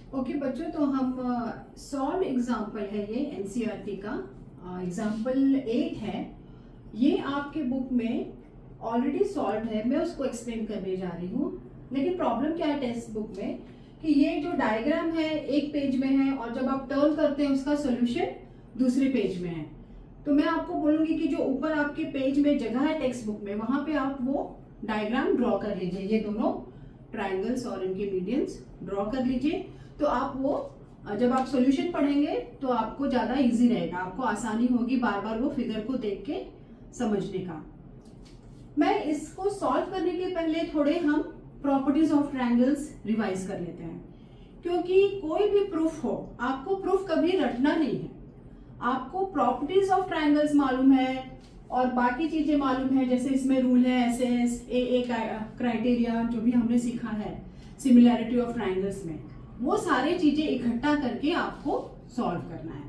Okay बच्चों, तो हम सॉल्व एग्जाम्पल है, ये एनसीईआरटी का एग्जाम्पल 8 है। ये आपके बुक में ऑलरेडी सॉल्व है, मैं उसको एक्सप्लेन करने जा रही हूँ। लेकिन प्रॉब्लम क्या है टेक्स्ट बुक में कि ये जो डायग्राम है एक पेज में है और जब आप टर्न करते हैं उसका सोल्यूशन दूसरे पेज में है। तो मैं आपको बोलूंगी कि जो ऊपर आपके पेज में जगह है टेक्स्ट बुक में, वहां पे आप वो डायग्राम ड्रॉ कर लीजिए। ये दोनों ट्राइंगल्स और इनके मीडियंस ड्रॉ कर लीजिए। तो आप वो जब आप सॉल्यूशन पढ़ेंगे तो आपको ज्यादा इजी रहेगा, आपको आसानी होगी बार बार वो फिगर को देख के समझने का। मैं इसको सॉल्व करने के पहले थोड़े हम प्रॉपर्टीज ऑफ ट्रायंगल्स रिवाइज कर लेते हैं, क्योंकि कोई भी प्रूफ हो आपको प्रूफ कभी रटना नहीं है। आपको प्रॉपर्टीज ऑफ ट्रायंगल्स मालूम है और बाकी चीजें मालूम है, जैसे इसमें रूल है एसएस ए क्राइटेरिया जो भी हमने सीखा है सिमिलैरिटी ऑफ ट्रायंगल्स में, वो सारी चीजें इकट्ठा करके आपको सॉल्व करना है।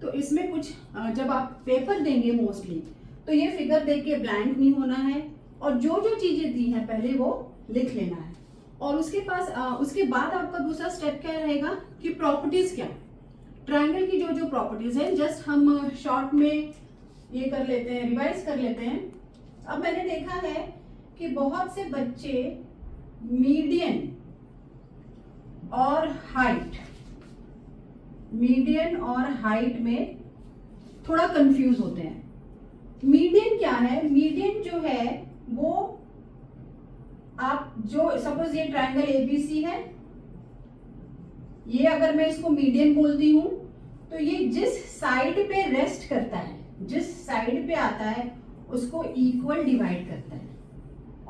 तो इसमें कुछ जब आप पेपर देंगे मोस्टली तो ये फिगर देख के ब्लैंक नहीं होना है और जो जो चीजें दी हैं पहले वो लिख लेना है। और उसके बाद आपका दूसरा स्टेप क्या रहेगा कि प्रॉपर्टीज क्या, ट्रायंगल की जो जो प्रॉपर्टीज है जस्ट हम शॉर्ट में ये कर लेते हैं, रिवाइज कर लेते हैं। अब मैंने देखा है कि बहुत से बच्चे मीडियन और हाइट में थोड़ा कंफ्यूज होते हैं। मीडियन क्या है? मीडियन जो है वो आप जो सपोज ये ट्रायंगल एबीसी है, ये अगर मैं इसको मीडियन बोलती हूं तो ये जिस साइड पे रेस्ट करता है, जिस साइड पे आता है उसको इक्वल डिवाइड करता है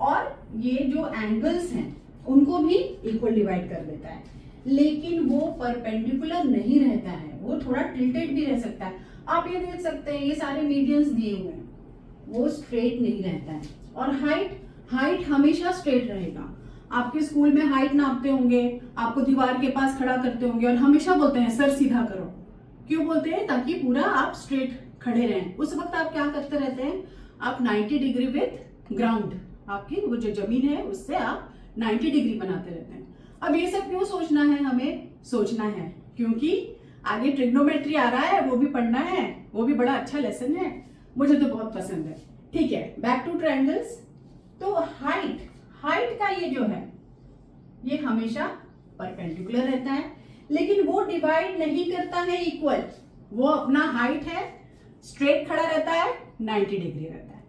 और ये जो एंगल्स हैं उनको भी इक्वल डिवाइड कर देता है। लेकिन वो परपेंडिकुलर नहीं रहता है, वो थोड़ा टिल्टेड भी रह सकता है। आप ये देख सकते हैं ये सारे मीडियंस दिए हुए हैं, वो स्ट्रेट नहीं रहता है। और हाइट हमेशा स्ट्रेट रहेगा। आपके स्कूल में हाइट नापते होंगे, आपको दीवार के पास खड़ा करते होंगे और हमेशा बोलते हैं सर सीधा करो। क्यों बोलते हैं? ताकि पूरा आप स्ट्रेट खड़े रहें। उस वक्त आप क्या करते रहते हैं? आप 90 डिग्री विथ ग्राउंड, आपकी वो जो जमीन है उससे आप 90 डिग्री बनाते रहते हैं। अब ये सब क्यों सोचना है? हमें सोचना है क्योंकि आगे ट्रिग्नोमेट्री आ रहा है, वो भी पढ़ना है, वो भी बड़ा अच्छा लेसन है, मुझे तो बहुत पसंद है। ठीक है, बैक टू ट्रायंगल्स। तो हाइट का ये जो है ये हमेशा परपेंडिकुलर रहता है, लेकिन वो डिवाइड नहीं करता है इक्वल। वो अपना हाइट है, स्ट्रेट खड़ा रहता है, 90 डिग्री रहता है।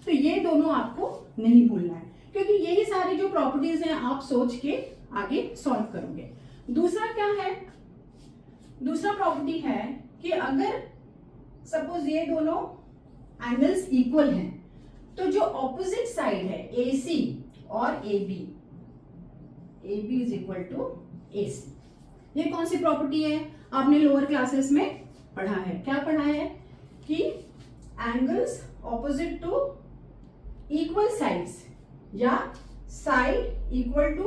तो ये दोनों आपको नहीं भूलना है, क्योंकि यही सारी जो प्रॉपर्टीज हैं आप सोच के आगे सॉल्व करोगे। दूसरा क्या है? दूसरा प्रॉपर्टी है कि अगर सपोज ये दोनों एंगल्स इक्वल हैं तो जो ऑपोजिट साइड है AC और AB is equal to AC, ये कौन सी प्रॉपर्टी है? आपने लोअर क्लासेस में पढ़ा है। क्या पढ़ा है? कि angles opposite to equal sides या side equal to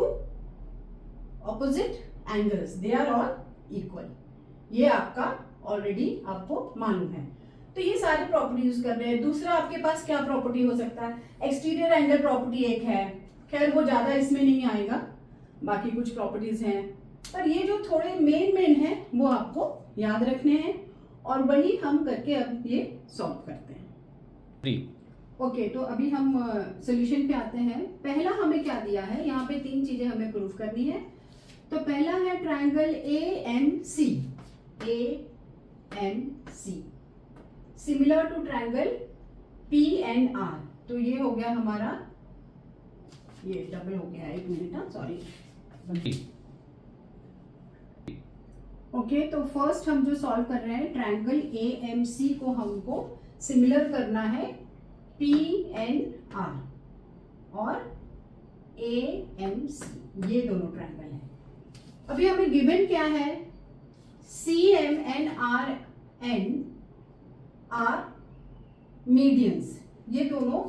opposite angles, they are all equal. ये आपका ऑलरेडी आपको मालूम है। तो ये सारी प्रॉपर्टी यूज कर रहे हैं। दूसरा आपके पास क्या प्रॉपर्टी हो सकता है? एक्सटीरियर एंगल प्रॉपर्टी एक है, खैर वो ज्यादा इसमें नहीं आएगा, बाकी कुछ प्रॉपर्टीज हैं, पर ये जो थोड़े मेन है वो आपको याद रखने हैं और वही हम करके अब ये सॉल्व करते हैं। ओके, तो अभी हम सॉल्यूशन पे आते हैं। पहला हमें क्या दिया है? यहाँ पे 3 चीजें हमें प्रूफ करनी है। तो पहला है triangle ANC similar to triangle PNR। तो ये हो गया हमारा, ये डबल हो गया, एक मिनट, सॉरी। ओके, तो फर्स्ट हम जो सॉल्व कर रहे हैं ट्रायंगल AMC को हमको सिमिलर करना है PNR और AMC, ये दोनों ट्रायंगल हैं। अभी हमें गिवन क्या है? CM and RN are medians, ये दोनों,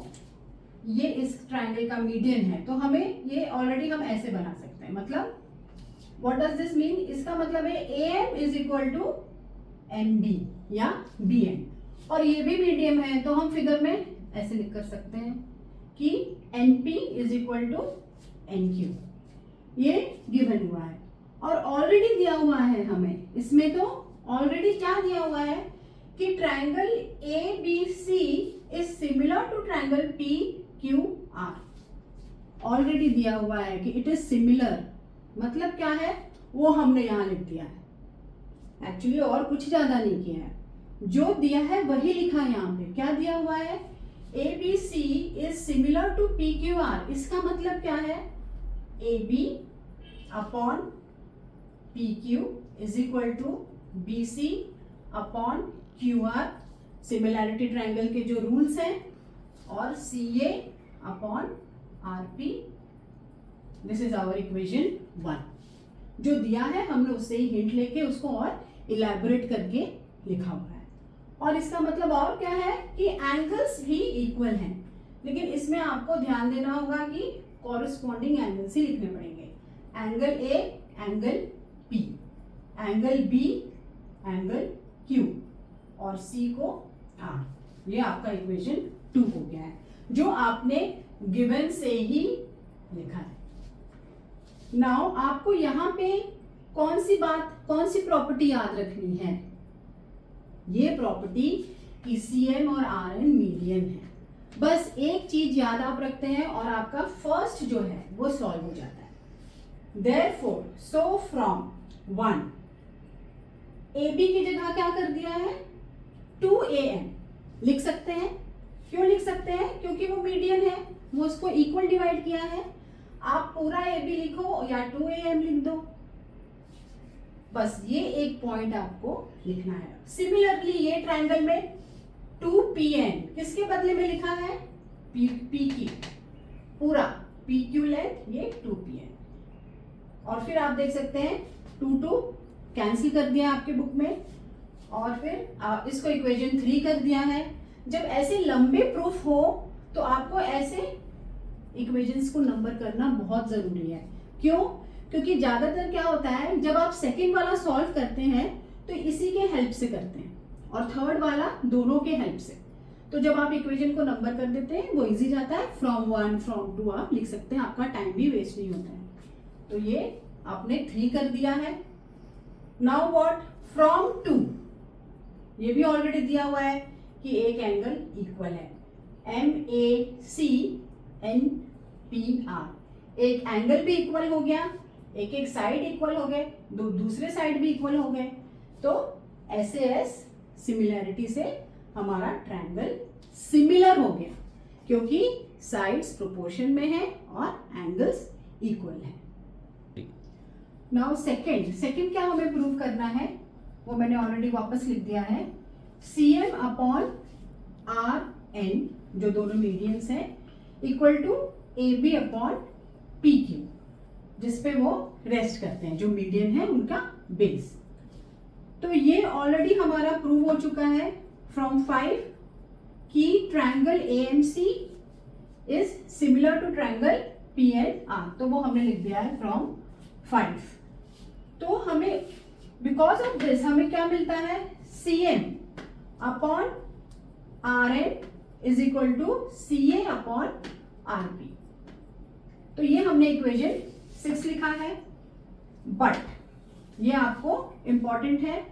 ये इस ट्रायंगल का मीडियन है। तो हमें ये ऑलरेडी हम ऐसे बना सकते हैं। मतलब व्हाट डज दिस मीन? इसका मतलब है AM is equal to NB या BN, और ये भी मीडियम है तो हम फिगर में ऐसे लिख कर सकते हैं कि NP is equal to NQ। ये गिवन हुआ है। और ऑलरेडी दिया हुआ है हमें इसमें, तो ऑलरेडी क्या दिया हुआ है कि triangle ABC is similar to triangle PQR। Already दिया हुआ है कि इट इज सिमिलर, मतलब क्या है वो हमने यहां लिख दिया है। एक्चुअली और कुछ ज्यादा नहीं किया है, जो दिया है वही लिखा है यहाँ पे। क्या दिया हुआ है, ABC is similar to PQR। इसका मतलब क्या है, AB upon PQ is equal to BC upon QR, similarity triangle के जो रूल्स हैं, और CA upon RP। This is our equation 1। जो दिया है हमने उससे ही हिंट लेके उसको और इलैबोरेट करके लिखा हुआ है। और इसका मतलब और क्या है कि एंगल्स भी इक्वल हैं, लेकिन इसमें आपको ध्यान देना होगा कि कॉरेस्पॉन्डिंग एंगल्स ही लिखने पड़ेंगे। Angle A, angle P, angle B, angle Q, और C को R। ये आपका इक्वेशन 2 हो गया है, जो आपने गिवन से ही लिखा है। नाउ आपको यहाँ पे कौन सी प्रॉपर्टी याद रखनी है, ये प्रॉपर्टी कि CM और RN मीडियन है। बस एक चीज याद आप रखते हैं और आपका फर्स्ट जो है वो सॉल्व हो जाता है। Therefore, so from 1 AB की जगह क्या कर दिया है, 2AM लिख सकते हैं। क्यों लिख सकते हैं, क्योंकि वो मीडियन है, वो उसको इक्वल डिवाइड किया है। आप पूरा AB लिखो या 2AM लिख दो, बस ये एक पॉइंट आपको लिखना है। सिमिलरली ये ट्रायंगल में 2PN किसके बदले में लिखा है, PQ, पूरा PQ लेंथ, ये 2PN। और फिर आप देख सकते हैं 2 कैंसिल कर दिया आपके बुक में, और फिर आप इसको इक्वेशन 3 कर दिया है। जब ऐसे लंबे प्रूफ हो तो आपको ऐसे इक्वेशंस को नंबर करना बहुत जरूरी है। क्यों, क्योंकि ज्यादातर क्या होता है, जब आप सेकंड वाला सॉल्व करते हैं तो इसी के हेल्प से करते हैं, और थर्ड वाला दोनों के हेल्प से। तो जब आप इक्वेशन को नंबर कर देते हैं वो इजी जाता है। फ्रॉम 1 फ्रॉम 2 आप लिख सकते हैं, आपका टाइम भी वेस्ट नहीं होता है। तो ये आपने 3 कर दिया है। नाउ व्हाट, फ्रॉम 2, ये भी ऑलरेडी दिया हुआ है कि एक एंगल इक्वल है, MACNPR। एक एंगल भी इक्वल हो गया, एक साइड इक्वल हो गए, दूसरे साइड भी इक्वल हो गए। तो SAS सिमिलैरिटी से हमारा ट्रायंगल सिमिलर हो गया, क्योंकि साइड्स प्रोपोर्शन में है और एंगल्स इक्वल है। नाउ सेकंड क्या हमें प्रूव करना है, वो मैंने ऑलरेडी वापस लिख दिया है। CM अपॉन RN, जो दोनों मीडियंस हैं, equal to AB upon PQ, जिसपे वो रेस्ट करते हैं, जो मीडियन है उनका बेस। तो ये ऑलरेडी हमारा प्रूव हो चुका है फ्रॉम 5 कि triangle AMC is similar to triangle PNR। तो वो हमने लिख दिया है फ्रॉम 5। तो हमें बिकॉज ऑफ दिस हमें क्या मिलता है, CM upon RN is equal to CA upon RP। तो ये हमने इक्वेशन 6 लिखा है। बट ये आपको इंपॉर्टेंट है,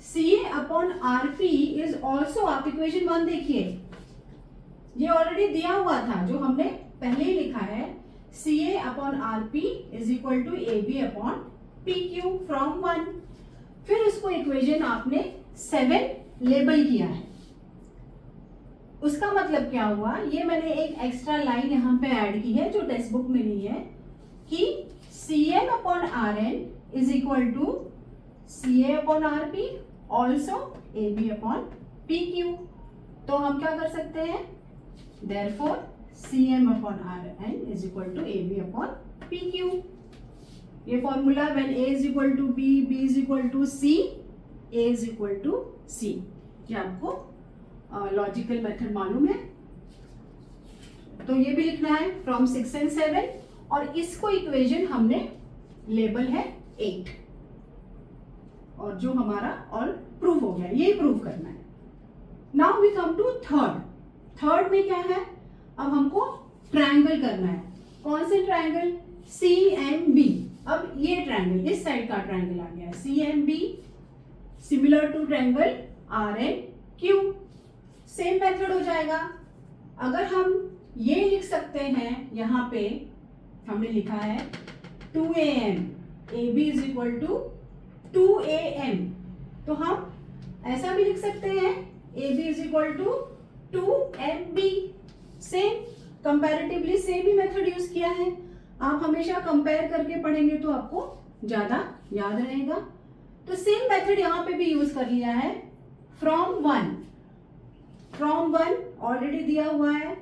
CA upon RP is also, आप इक्वेशन 1 देखिए, ये ऑलरेडी दिया हुआ था जो हमने पहले ही लिखा है, CA upon RP is equal to AB upon PQ from 1। फिर उसको इक्वेशन आपने 7 लेबल किया है। उसका मतलब क्या हुआ, ये मैंने एक एक्स्ट्रा लाइन यहाँ पे ऐड की है जो टेक्स्ट बुक में नहीं है, कि CM upon RN is equal to CA upon RP also AB upon PQ। तो हम क्या कर सकते हैं, therefore CM upon RN is equal to AB upon PQ। ये formula when A is equal to B, B is equal to C, A is equal to C, ये आपको logical method मालूम है। तो ये भी लिखना है फ्रॉम 6 and 7, और इसको इक्वेशन हमने लेबल है 8, और जो हमारा और प्रूफ हो गया, ये प्रूफ करना है। Now we come to third में क्या है, अब हमको ट्रायंगल करना है। कौन से ट्रायंगल, CMB। अब ये ट्रायंगल, इस साइड का ट्रायंगल आ गया C M B similar to triangle R N Q. Same method हो जाएगा। अगर हम ये लिख सकते हैं, यहाँ पे हमने लिखा है 2am, AB is equal to 2am, तो हम ऐसा भी लिख सकते हैं AB is equal to 2MB। Same comparatively same ही मेथड यूज किया है। आप हमेशा कंपेयर करके पढ़ेंगे तो आपको ज्यादा याद रहेगा। तो सेम मेथड यहाँ पे भी यूज कर लिया है। फ्रॉम वन ऑलरेडी दिया हुआ है।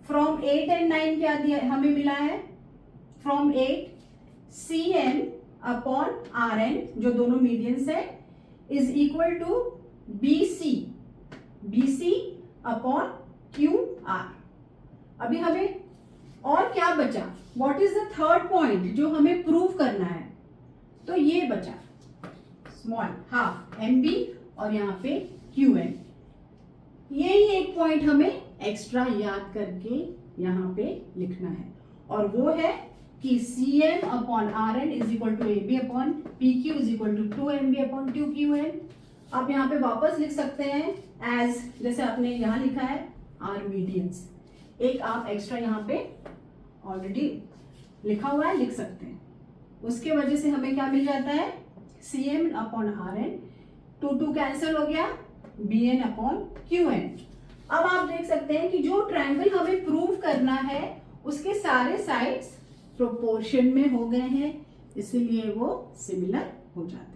फ्रॉम 8 एंड 9 क्या दिया हमें मिला है? फ्रॉम 8 CM अपॉन RN, जो दोनों मीडियंस है, is equal to BC upon QR। अभी हमें और क्या बचा? What is the third point जो हमें प्रूव करना है? तो ये बचा स्मॉल हाफ MB और यहाँ पे QN। यही एक पॉइंट हमें एक्स्ट्रा याद करके यहाँ पे लिखना है, और वो है कि CM upon RN is equal to AB upon PQ is equal to 2MB upon 2QN। आप यहाँ पे वापस लिख सकते हैं एज, जैसे आपने यहाँ लिखा है आर मीडियंस। एक आप एक्स्ट्रा यहाँ पे ऑलरेडी लिखा हुआ है, लिख सकते हैं। उसके वजह से हमें क्या मिल जाता है? CM अपॉन RN, 2 कैंसिल हो गया, BN अपॉन QN। अब आप देख सकते हैं कि जो ट्रायंगल हमें प्रूव करना है उसके सारे साइड्स प्रोपोर्शन में हो गए हैं, इसीलिए वो सिमिलर हो जाते हैं।